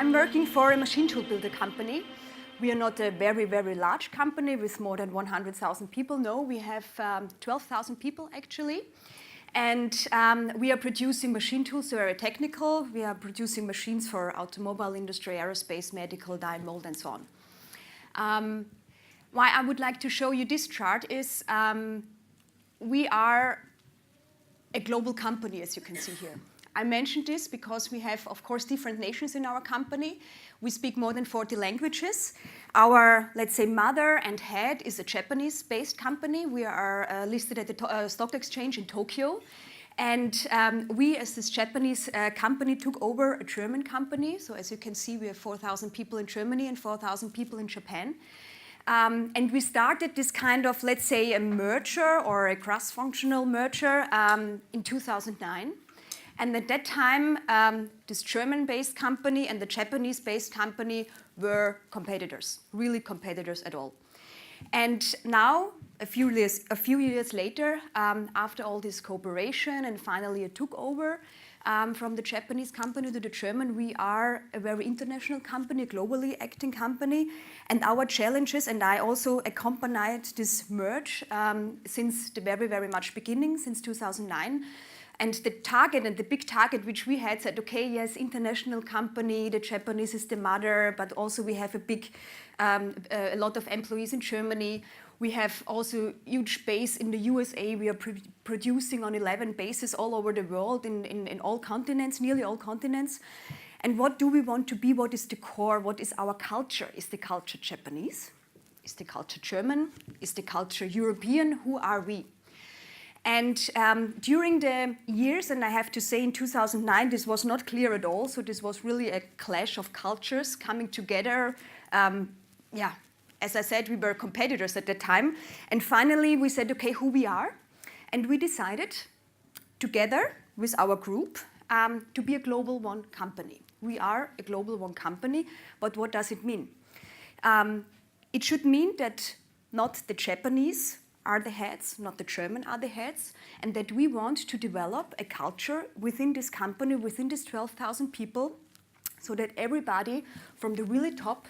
I'm working for a machine tool builder company. We are not a very, very large company with more than 100,000 people. No, we have 12,000 people actually. And we are producing machine tools, so very technical. We are producing machines for automobile industry, aerospace, medical, die and mold, and so on. Why I would like to show you this chart is we are a global company, as you can see here. I mentioned this because we have, of course, different nations in our company. We speak more than 40 languages. Our, let's say, mother and head is a Japanese-based company. We are listed at the stock exchange in Tokyo. And we, as this Japanese company, took over a German company. So as you can see, we have 4,000 people in Germany and 4,000 people in Japan. And we started this kind of, let's say, a merger or a cross-functional merger in 2009. And at that time, this German-based company and the Japanese-based company were competitors, really competitors at all. And now, a few years later, after all this cooperation and finally a took over from the Japanese company to the German, we are a very international company, a globally acting company. And our challenges, and I also accompanied this merge since the very, very much beginning, since 2009. And the target and the big target which we had said, okay, yes, international company, the Japanese is the mother, but also we have a lot of employees in Germany. We have also huge base in the USA. We are producing on 11 bases all over the world in all continents, nearly all continents. And what do we want to be? What is the core? What is our culture? Is the culture Japanese? Is the culture German? Is the culture European? Who are we? And during the years, and I have to say in 2009, this was not clear at all. So this was really a clash of cultures coming together. As I said, we were competitors at the time. And finally, we said, okay, who we are. And we decided together with our group to be a global one company. We are a global one company, but what does it mean? It should mean that not the Japanese are the heads, not the German are the heads, and that we want to develop a culture within this company, within these 12,000 people, so that everybody from the really top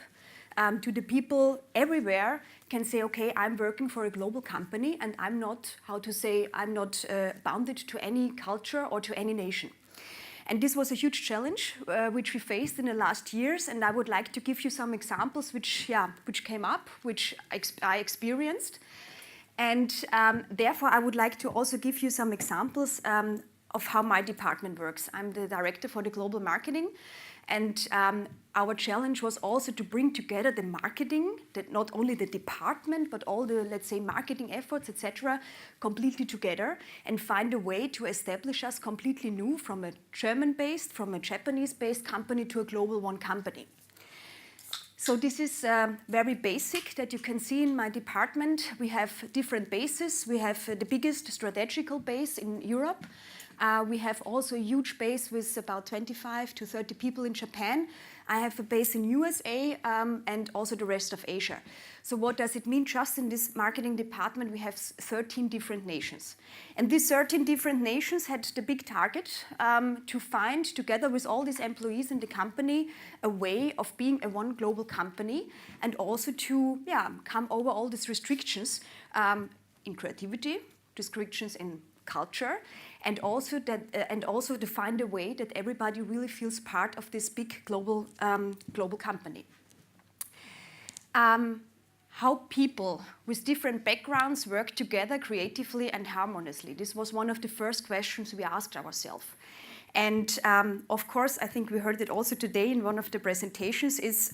to the people everywhere can say, okay, I'm working for a global company and I'm not, I'm not bounded to any culture or to any nation. And this was a huge challenge which we faced in the last years, and I would like to give you some examples which came up, which I experienced. And therefore, I would like to also give you some examples of how my department works. I'm the director for the global marketing, and our challenge was also to bring together the marketing, that not only the department, but all the, let's say, marketing efforts, etc., completely together, and find a way to establish us completely new from a German-based, from a Japanese-based company to a global one company. So this is very basic that you can see in my department. We have different bases. We have the biggest strategical base in Europe. We have also a huge base with about 25 to 30 people in Japan. I have a base in USA and also the rest of Asia. So what does it mean? Just in this marketing department, we have 13 different nations. And these 13 different nations had the big target to find, together with all these employees in the company, a way of being a one global company, and also to come over all these restrictions in creativity, restrictions in culture, and also to find a way that everybody really feels part of this big global company. How people with different backgrounds work together creatively and harmoniously. This was one of the first questions we asked ourselves. And of course, I think we heard it also today in one of the presentations. It's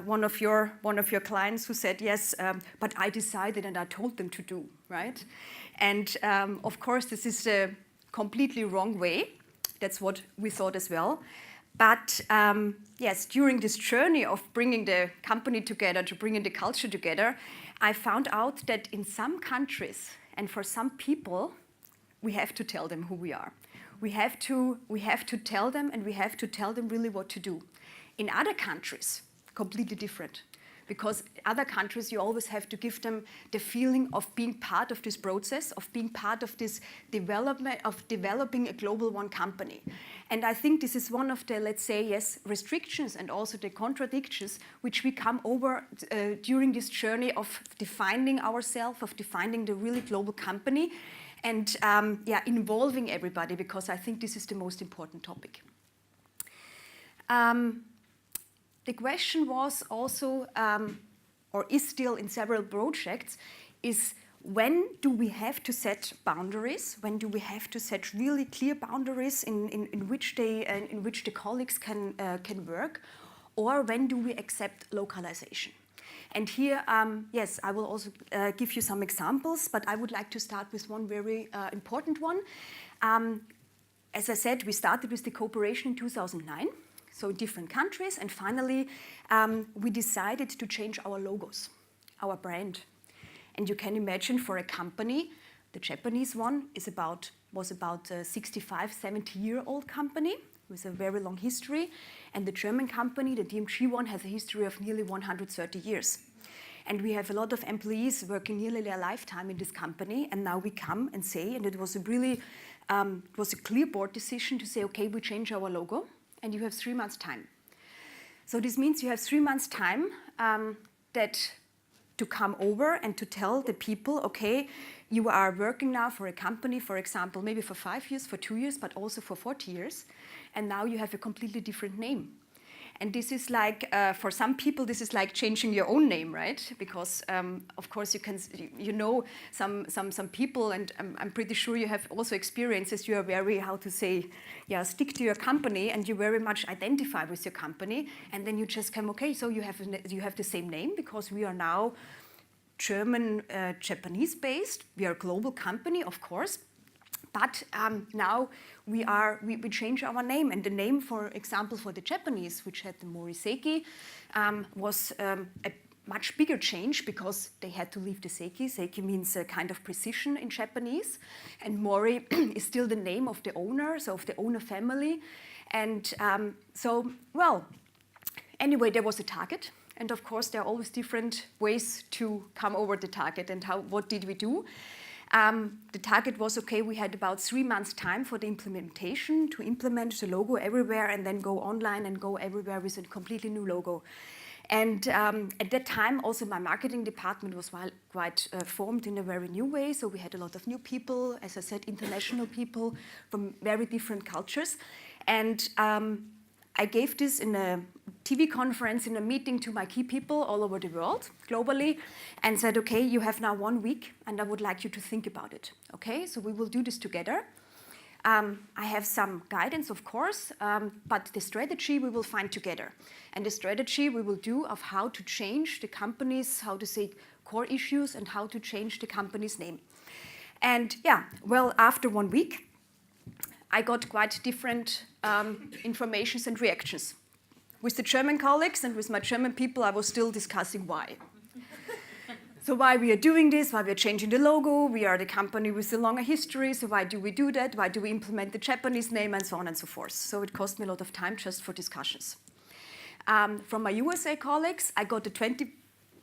one of your clients who said, yes, but I decided and I told them to do, right? And of course, this is a completely wrong way. That's what we thought as well. But yes, during this journey of bringing the company together, to bringing the culture together, I found out that in some countries and for some people, we have to tell them who we are. We have to tell them, and we have to tell them really what to do. In other countries, completely different. because other countries, you always have to give them the feeling of being part of this process, of being part of this development, of developing a global one company. And I think this is one of the, let's say, yes, restrictions and also the contradictions which we come over during this journey of defining ourselves, of defining the really global company, and involving everybody, because I think this is the most important topic. The question was also, or is still in several projects, is when do we have to set boundaries? When do we have to set really clear boundaries in which the colleagues can work? Or when do we accept localization? And here, yes, I will also give you some examples, but I would like to start with one very important one. As I said, we started with the cooperation in 2009, so in different countries, and finally we decided to change our logos, our brand. And you can imagine for a company, the Japanese one was about a 65, 70-year-old company with a very long history. And the German company, the DMG one, has a history of nearly 130 years. And we have a lot of employees working nearly their lifetime in this company. And now we come and say, and it was a really, it was a clear board decision to say, okay, we change our logo and you have 3 months time. So this means you have 3 months time to come over and to tell the people, okay, you are working now for a company, for example, maybe for 5 years, for 2 years, but also for 40 years. And now you have a completely different name. And this is like, for some people, this is like changing your own name, right? Because, of course, you know some people, and I'm pretty sure you have also experiences, you are very, how to say, yeah, stick to your company, and you very much identify with your company, and then you just come, okay, so you have the same name, because we are now German, Japanese-based. We are a global company, of course. But now we change our name, and the name, for example, for the Japanese, which had the MORI Seiki, was a much bigger change because they had to leave the Seiki. Seiki means a kind of precision in Japanese, and MORI is still the name of the owner, so of the owner family. And anyway, there was a target, and of course there are always different ways to come over the target. And what did we do? The target was, okay, we had about 3 months time for the implementation, to implement the logo everywhere and then go online and go everywhere with a completely new logo. And at that time, also my marketing department was quite formed in a very new way. So we had a lot of new people, as I said, international people from very different cultures. And I gave this in a TV conference, in a meeting to my key people all over the world, globally, and said, okay, you have now 1 week, and I would like you to think about it. Okay, so we will do this together. I have some guidance, of course, but the strategy we will find together. And the strategy we will do of how to change the company's, how to say, core issues, and how to change the company's name. And yeah, well, after 1 week, I got quite different informations and reactions. With the German colleagues and with my German people, I was still discussing why. So why we are doing this, why we are changing the logo, we are the company with a longer history, so why do we do that, why do we implement the Japanese name, and so on and so forth. So it cost me a lot of time just for discussions. From my USA colleagues, I got the 20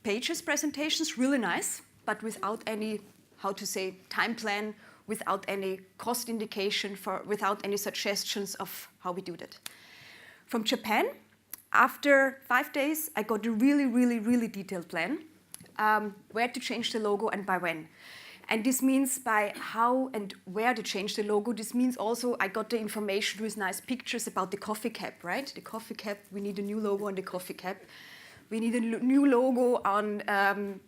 pages presentations, really nice, but without any, how to say, time plan, without any cost indication, without any suggestions of how we do that. From Japan, after 5 days, I got a really, really, really detailed plan, where to change the logo and by when. And this means by how and where to change the logo. This means also I got the information with nice pictures about the coffee cap, right? The coffee cap, we need a new logo on the coffee cap. We need a new logo on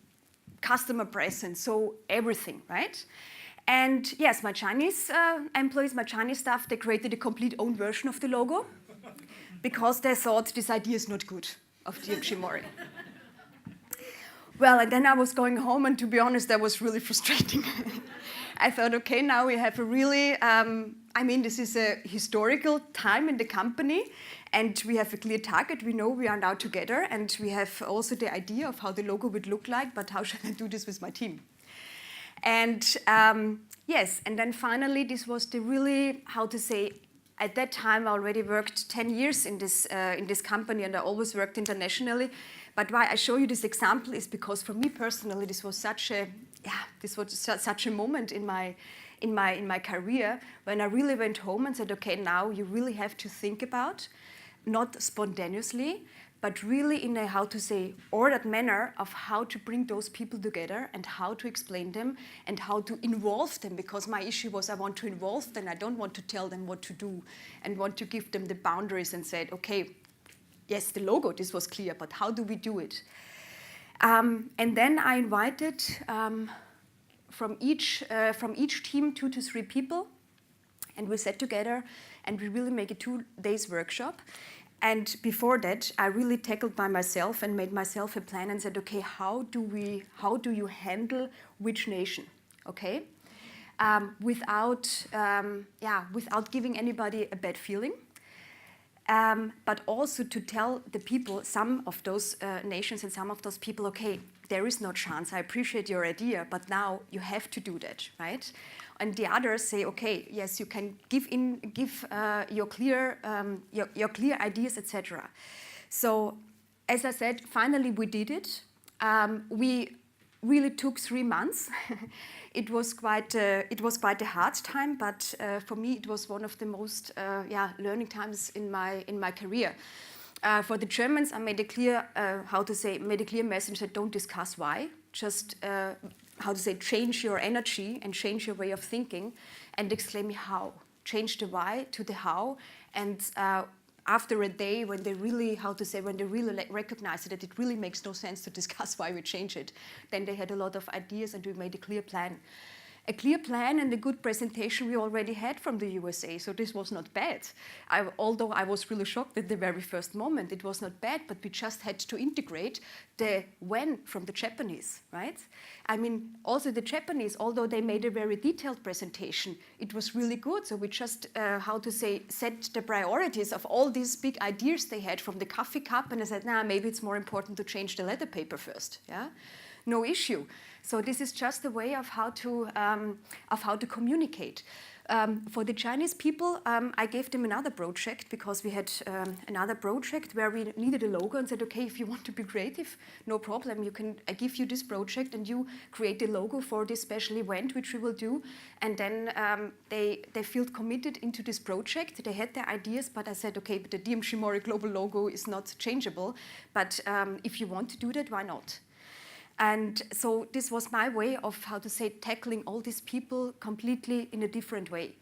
customer presence, so everything, right? And yes, my Chinese employees, my Chinese staff, they created a complete own version of the logo because they thought this idea is not good of DMG MORI. Well, and then I was going home, and to be honest, that was really frustrating. I thought, okay, now we have a really, I mean, this is a historical time in the company, and we have a clear target. We know we are now together, and we have also the idea of how the logo would look like, but how should I do this with my team? And yes, and then finally, this was the really, how to say, at that time I already worked 10 years in this company, and I always worked internationally. But why I show you this example is because for me personally, this was such a moment in my career when I really went home and said, okay, now you really have to think about, not spontaneously, but really in a, how to say, ordered manner of how to bring those people together and how to explain them and how to involve them, because my issue was I want to involve them. I don't want to tell them what to do and want to give them the boundaries and said, okay, yes, the logo, this was clear, but how do we do it? And then I invited from each team 2 to 3 people, and we sat together and we really make a 2 days workshop. And before that, I really tackled by myself and made myself a plan and said, okay, how do you handle which nation, okay? Without giving anybody a bad feeling. But also to tell the people, some of those nations and some of those people, okay, there is no chance, I appreciate your idea, but now you have to do that, right? And the others say, okay, yes, you can give your clear ideas, etc. So, as I said, finally we did it. We really took 3 months. It was quite a hard time, but for me it was one of the most learning times in my career. For the Germans, I made a clear message that don't discuss why, just change your energy and change your way of thinking, and explain me how. Change the why to the how, and after a day, when they really recognize that it really makes no sense to discuss why we change it, then they had a lot of ideas and we made a clear plan. A clear plan and a good presentation we already had from the USA, so this was not bad. Although I was really shocked at the very first moment, it was not bad, but we just had to integrate the when from the Japanese, right? I mean, also the Japanese, although they made a very detailed presentation, it was really good. So we just, set the priorities of all these big ideas they had from the coffee cup, and I said, maybe it's more important to change the letter paper first, yeah? No issue. So this is just a way of how to communicate. For the Chinese people, I gave them another project because we had another project where we needed a logo and said, okay, if you want to be creative, no problem. I give you this project and you create a logo for this special event, which we will do. And then they feel committed into this project. They had their ideas, but I said, okay, but the DMG MORI global logo is not changeable. But if you want to do that, why not? And so this was my way of, tackling all these people completely in a different way.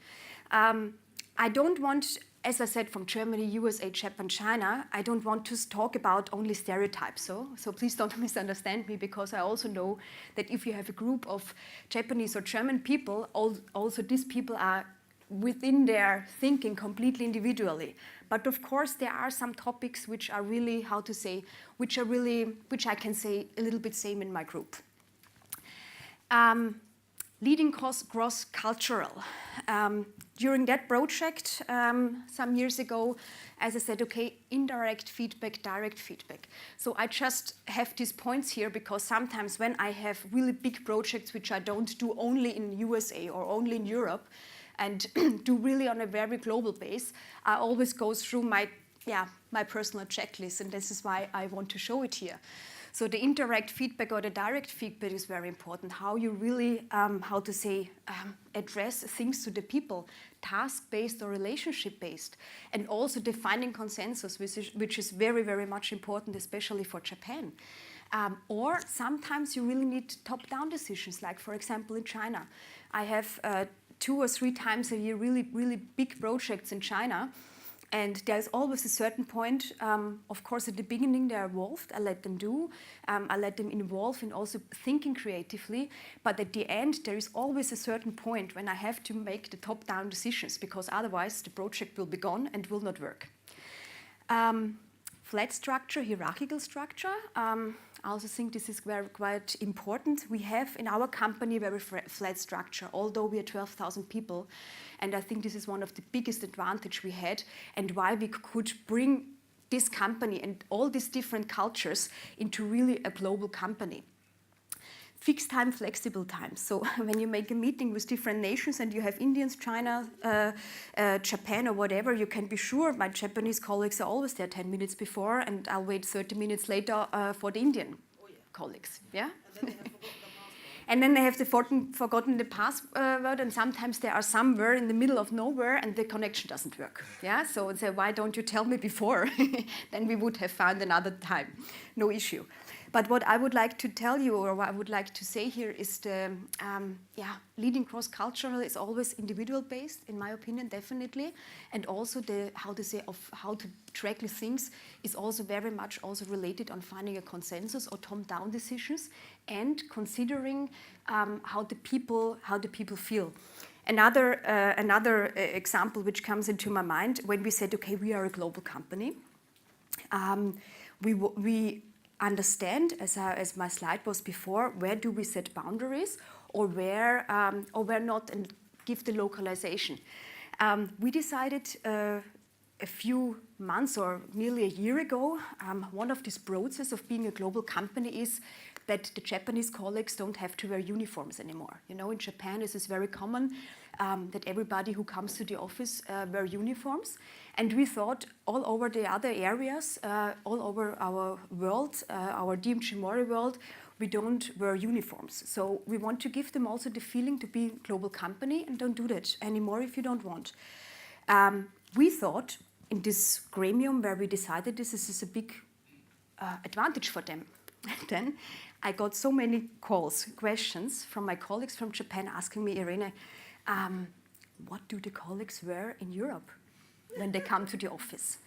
I don't want, as I said, from Germany, USA, Japan, China, I don't want to talk about only stereotypes. So please don't misunderstand me, because I also know that if you have a group of Japanese or German people, also these people are within their thinking completely individually. But of course, there are some topics which are really, which I can say a little bit same in my group. Leading cross-cultural. During that project some years ago, as I said, okay, indirect feedback, direct feedback. So I just have these points here because sometimes when I have really big projects which I don't do only in USA or only in Europe, and do really on a very global base, I always go through my personal checklist, and this is why I want to show it here. So the indirect feedback or the direct feedback is very important. How you really, address things to the people, task-based or relationship-based, and also defining consensus, which is very, very much important, especially for Japan. Or sometimes you really need top-down decisions, like for example in China. I have 2 or 3 times a year really, really big projects in China. And there's always a certain point, of course, at the beginning they're involved, I let them do, I let them involve in also thinking creatively, but at the end there is always a certain point when I have to make the top-down decisions, because otherwise the project will be gone and will not work. Flat structure, hierarchical structure. I also think this is quite important. We have in our company a very flat structure, although we are 12,000 people. And I think this is one of the biggest advantage we had, and why we could bring this company and all these different cultures into really a global company. fixed time, flexible time. So when you make a meeting with different nations and you have Indians, China, Japan or whatever, you can be sure my Japanese colleagues are always there 10 minutes before, and I'll wait 30 minutes later for the Indian colleagues. Yeah. And then they have forgotten the password, and sometimes there are somewhere in the middle of nowhere and the connection doesn't work. Yeah, so they say, why don't you tell me before? Then we would have found another time, no issue. But what I would like to tell you, or what I would like to say here, is the leading cross-cultural is always individual-based, in my opinion, definitely, and also the how to track things is also very much also related on finding a consensus or top-down decisions and considering how the people feel. Another example which comes into my mind when we said, okay, we are a global company, we understand, as my slide was before, where do we set boundaries or where not, and give the localization. We decided a few months or nearly a year ago, one of these processes of being a global company is that the Japanese colleagues don't have to wear uniforms anymore. You know, in Japan this is very common that everybody who comes to the office wear uniforms. And we thought all over the other areas, all over our world, our MORI world, we don't wear uniforms. So we want to give them also the feeling to be a global company, and don't do that anymore if you don't want. We thought in this gremium where we decided this is a big advantage for them. Then I got so many questions from my colleagues from Japan asking me, Irene, what do the colleagues wear in Europe when they come to the office?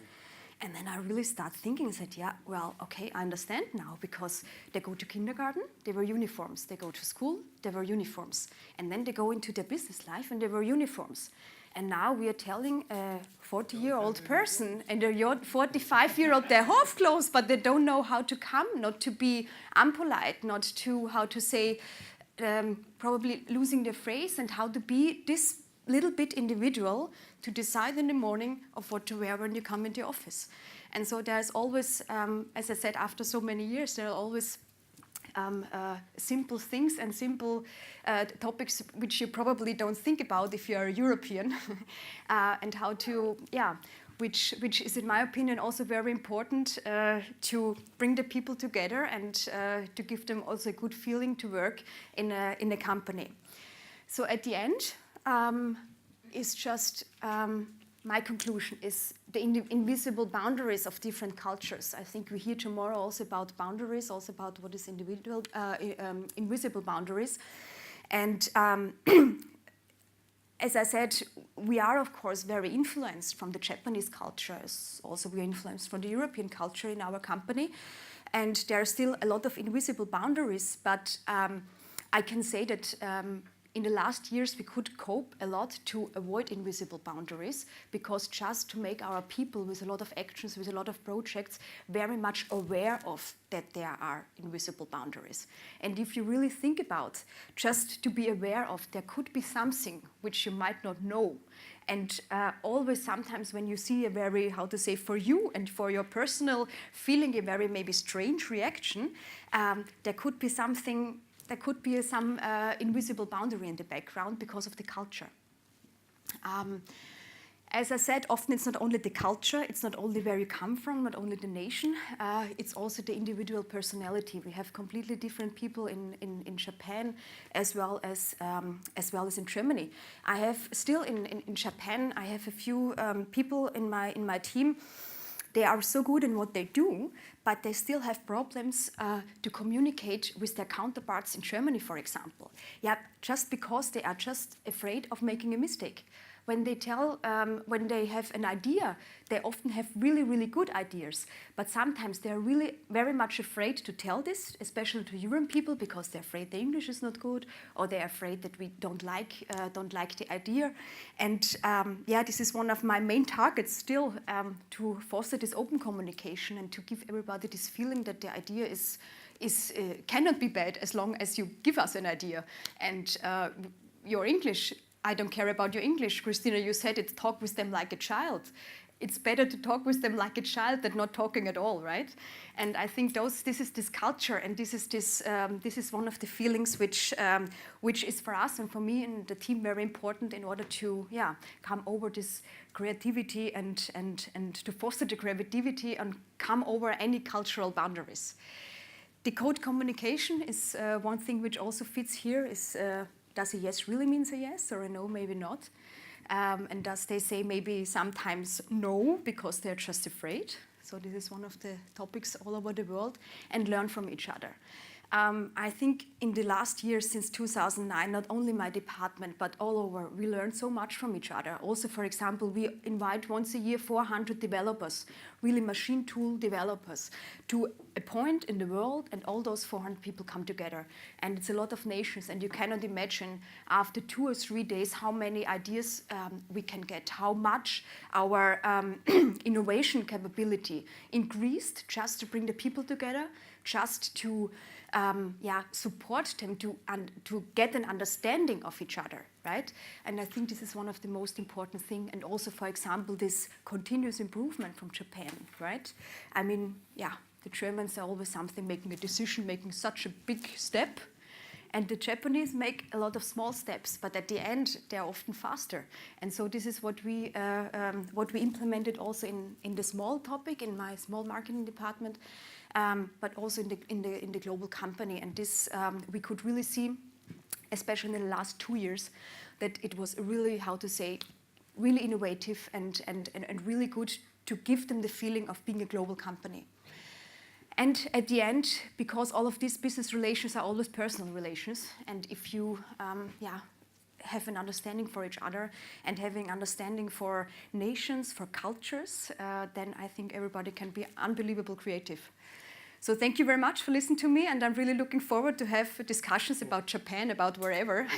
And then I really start thinking and said, yeah, well, okay, I understand now, because they go to kindergarten, they wear uniforms. They go to school, they wear uniforms. And then they go into their business life and they wear uniforms. And now we are telling a 40-year-old person and a 45-year-old they're half clothes, but they don't know how to come, not to be unpolite, not to, how to say, probably losing their phrase, and how to be this little bit individual to decide in the morning of what to wear when you come into office. And so there's always, as I said, after so many years, there are always simple things and simple topics which you probably don't think about if you're a European, and how to, which is in my opinion also very important to bring the people together and to give them also a good feeling to work in a company. So at the end, is just my conclusion is the invisible boundaries of different cultures. I think we hear tomorrow also about boundaries, also about what is invisible boundaries. And as I said, we are of course very influenced from the Japanese culture. Also we are influenced from the European culture in our company. And there are still a lot of invisible boundaries, but I can say that in the last years, we could cope a lot to avoid invisible boundaries, because just to make our people with a lot of actions, with a lot of projects, very much aware of that there are invisible boundaries. And if you really think about just to be aware of, there could be something which you might not know. And always sometimes when you see a very, how to say, for you and for your personal feeling, a very maybe strange reaction, there could be something. There could be some invisible boundary in the background because of the culture. As I said, often it's not only the culture, it's not only where you come from, not only the nation, it's also the individual personality. We have completely different people in Japan as well as in Germany. I have still in Japan, I have a few people in my team. They are so good in what they do, but they still have problems to communicate with their counterparts in Germany, for example. Yeah, just because they are just afraid of making a mistake. When they have an idea, they often have really, really good ideas. But sometimes they're really very much afraid to tell this, especially to European people, because they're afraid the English is not good, or they're afraid that we don't like the idea. And this is one of my main targets still, to foster this open communication and to give everybody this feeling that the idea cannot be bad as long as you give us an idea. And your English, I don't care about your English. Christina, you said it, talk with them like a child. it's better to talk with them like a child than not talking at all, right? And I think this is this culture, and this is one of the feelings which is for us and for me and the team very important in order to come over this creativity and to foster the creativity and come over any cultural boundaries. The code communication is one thing which also fits here. Is does a yes really means a yes, or a no maybe not? And does they say maybe sometimes no because they're just afraid? So this is one of the topics all over the world, and learn from each other. I think in the last years, since 2009, not only my department, but all over, we learn so much from each other. Also, for example, we invite once a year 400 developers, really machine tool developers, to a point in the world, and all those 400 people come together. And it's a lot of nations, and you cannot imagine after 2 or 3 days how many ideas we can get, how much our innovation capability increased just to bring the people together, just to support them to get an understanding of each other, right? And I think this is one of the most important things. And also, for example, this continuous improvement from Japan, right? I mean, the Germans are always making a decision, making such a big step. And the Japanese make a lot of small steps, but at the end, they're often faster. And so this is what we implemented also in the small topic, in my small marketing department, but also in the global company. And this we could really see, especially in the last 2 years, that it was really, really innovative and really good to give them the feeling of being a global company. And at the end, because all of these business relations are always personal relations, and if you have an understanding for each other and having understanding for nations, for cultures, then I think everybody can be unbelievably creative. So thank you very much for listening to me, and I'm really looking forward to have discussions about Japan, about wherever.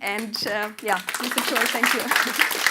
And please enjoy. Thank you.